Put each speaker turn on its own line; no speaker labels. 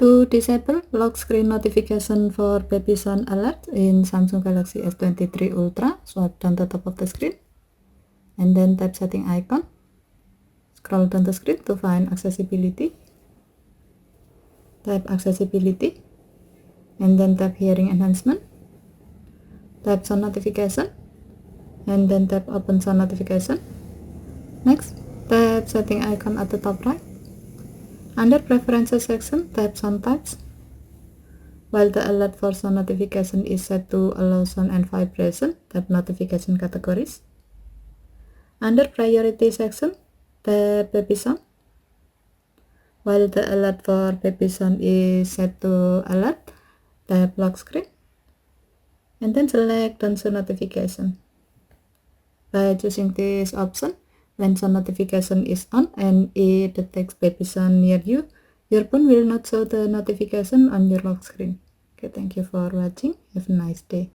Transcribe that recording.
To disable lock screen notification for baby sound alert in Samsung Galaxy S23 Ultra, swipe down the top of the screen and then tap setting icon. Scroll down the screen to find accessibility. Tap accessibility and then tap hearing enhancement. Tap sound notification and then tap open sound notification. Next, tap setting icon at the top right. Under preferences section, tap sound types. While the alert for sound notification is set to allow sound and vibration, tap notification categories. Under priority section, tap baby sound. While the alert for baby sound is set to alert, tap lock screen and then select don't show notification. By choosing this option, when sound notification is on and it detects baby sound near you, your phone will not show the notification on your lock screen. Okay, thank you for watching. Have a nice day.